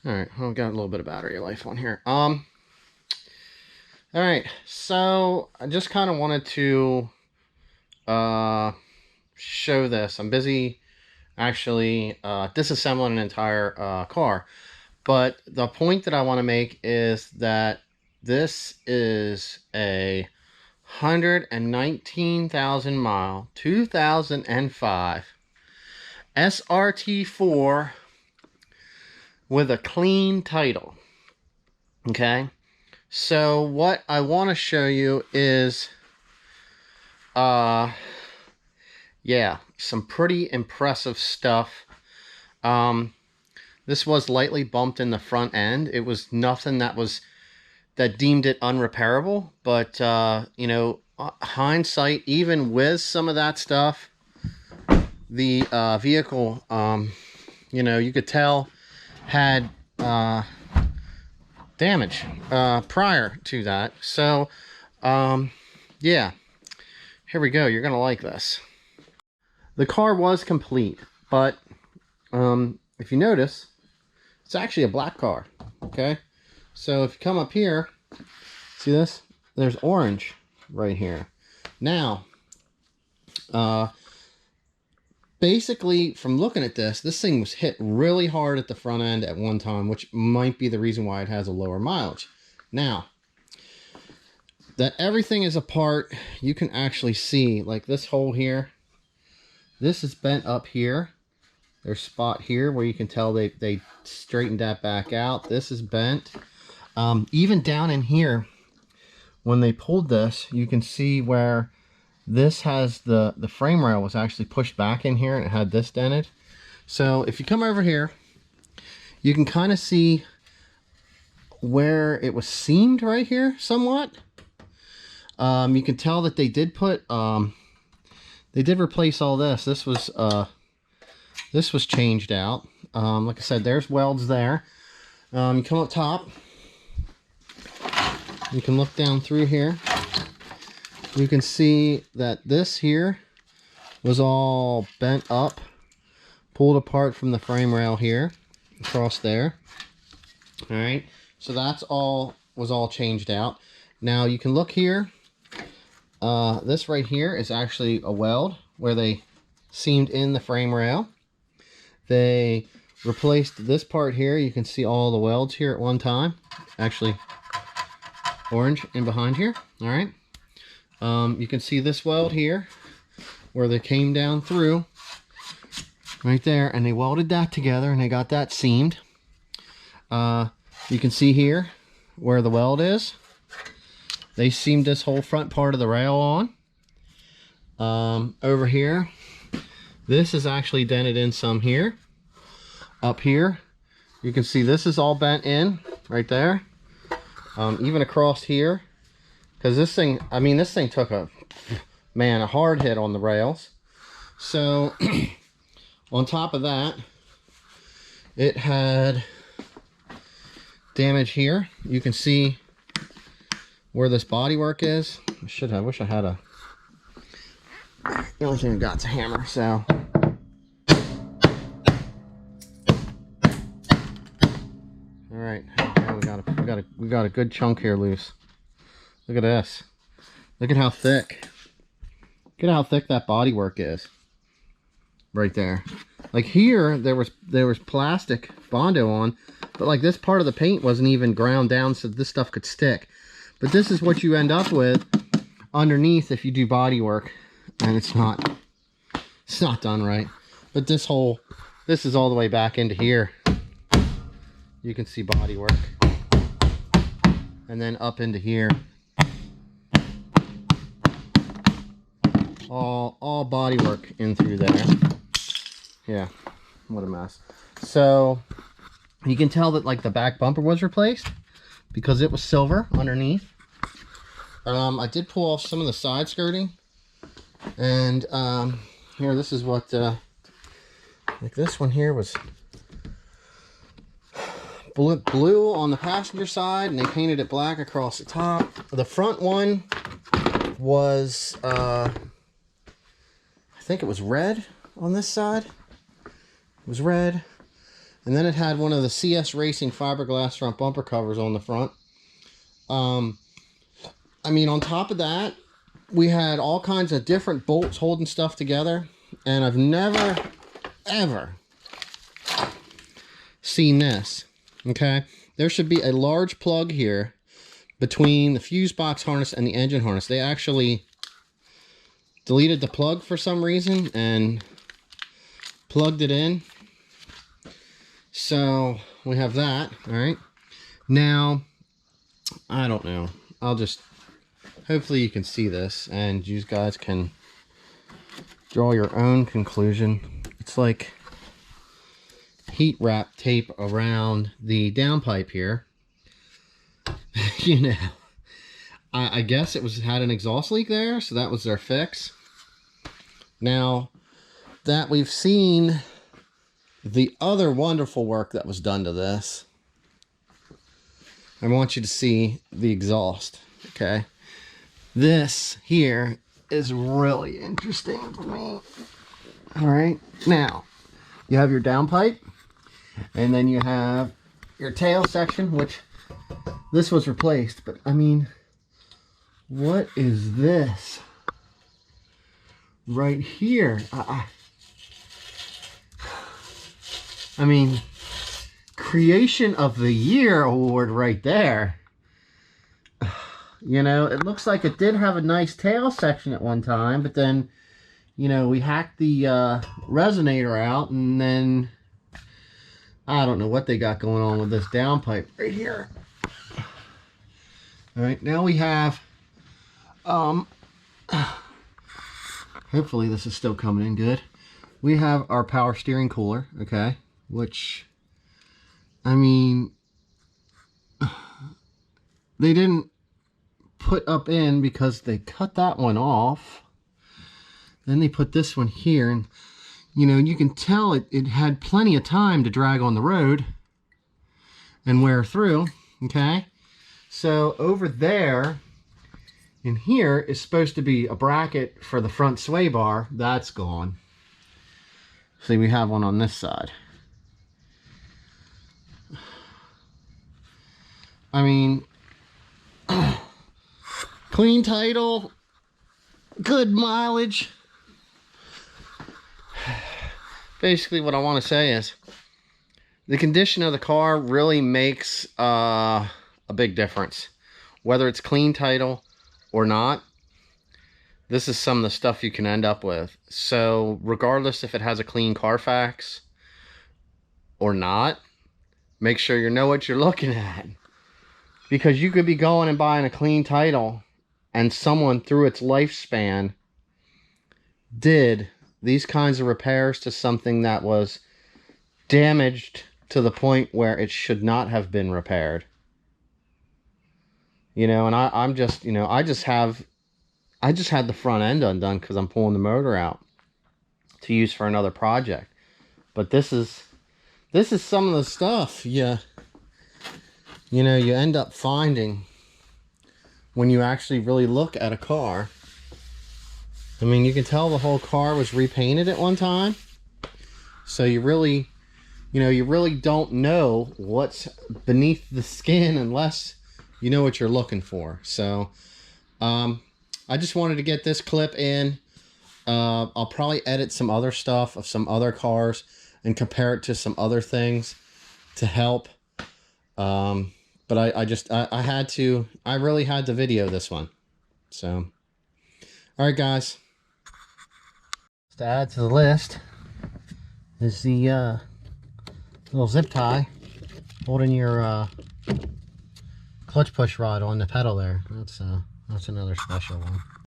All right, well, got a little bit of battery life on here. All right, so I just kind of wanted to uh show this. I'm busy actually disassembling an entire car, but the point that I want to make is that this is a 119,000 mile 2005 srt4 with a clean title. Okay, so what I want to show you is yeah, some pretty impressive stuff. This was lightly bumped in the front end. It was nothing that deemed it unrepairable, but you know, hindsight, even with some of that stuff, the vehicle, you know, you could tell had damage prior to that. So yeah, here we go. You're gonna like this. The car was complete, but if you notice, it's actually a black car. Okay, so if you come up here, see this? There's orange right here. Now, basically, from looking at this thing was hit really hard at the front end at one time, which might be the reason why it has a lower mileage. Now, that everything is apart, you can actually see, like this hole here, this is bent up here. There's a spot here where you can tell they straightened that back out. This is bent. Even down in here, when they pulled this, you can see where this has the frame rail was actually pushed back in here and it had this dented. So if you come over here, you can kind of see where it was seamed right here somewhat. You can tell that they did put they did replace all this. This was changed out. Like I said, there's welds there. You come up top, you can look down through here. You can see that this here was all bent up, pulled apart from the frame rail here, across there. All right, so that's all was all changed out. Now you can look here. This right here is actually a weld where they seamed in the frame rail. They replaced this part here. You can see all the welds here at one time. Actually, orange in behind here. All right. You can see this weld here where they came down through right there, and they welded that together and they got that seamed. You can see here where the weld is. They seamed this whole front part of the rail on. Over here, this is actually dented in some here. Up here, you can see this is all bent in right there. Even across here, because this thing, I mean, this thing took a hard hit on the rails. So on top of that, it had damage here. You can see where this bodywork is. I wish I had a, the only thing I got's a hammer, so. All right, we got a good chunk here loose. Look at this. Look at how thick. Look at how thick that bodywork is. Right there. Like here, there was plastic Bondo on, but like this part of the paint wasn't even ground down so this stuff could stick. But this is what you end up with underneath if you do bodywork, and it's not done right. But this is all the way back into here. You can see bodywork, and then up into here. All bodywork in through there. Yeah, what a mess. So you can tell that like the back bumper was replaced because it was silver underneath. I did pull off some of the side skirting, and here, this is what like this one here was blue on the passenger side, and they painted it black across the top. The front one was I think it was red on this side. It was red. And then it had one of the CS Racing fiberglass front bumper covers on the front. I mean, on top of that, we had all kinds of different bolts holding stuff together. And I've never, ever seen this. Okay? There should be a large plug here between the fuse box harness and the engine harness. They actually deleted the plug for some reason and plugged it in. So we have that. All right. Now, I don't know. I'll just, hopefully you can see this and you guys can draw your own conclusion. It's like heat wrap tape around the downpipe here. You know, I guess it had an exhaust leak there, so that was their fix. Now that we've seen the other wonderful work that was done to this, I want you to see the exhaust. Okay, this here is really interesting for me. All right, now you have your downpipe, and then you have your tail section, which this was replaced, but I mean, what is this right here? I mean, creation of the year award right there. You know, it looks like it did have a nice tail section at one time, but then, you know, we hacked the resonator out, and then I don't know what they got going on with this downpipe right here. All right, now we have, hopefully this is still coming in good. We have our power steering cooler, okay, which, I mean, they didn't put up in because they cut that one off. Then they put this one here, and, you know, you can tell it had plenty of time to drag on the road and wear through, okay? So over there, in here, is supposed to be a bracket for the front sway bar. That's gone. See, we have one on this side. I mean, clean title, good mileage. Basically, what I want to say is the condition of the car really makes a big difference. Whether it's clean title or not, this is some of the stuff you can end up with. So regardless if it has a clean Carfax or not, make sure you know what you're looking at. Because you could be going and buying a clean title and someone through its lifespan did these kinds of repairs to something that was damaged to the point where it should not have been repaired. You know, and I'm just, you know, I just had the front end undone because I'm pulling the motor out to use for another project. But this is some of the stuff you know, you end up finding when you actually really look at a car. I mean, you can tell the whole car was repainted at one time. So you really, you know, you really don't know what's beneath the skin unless you know what you're looking for. So, I just wanted to get this clip in. I'll probably edit some other stuff of some other cars and compare it to some other things to help. But I really had to video this one. So, all right, guys. To add to the list is the little zip tie holding your clutch push rod on the pedal there. That's another special one.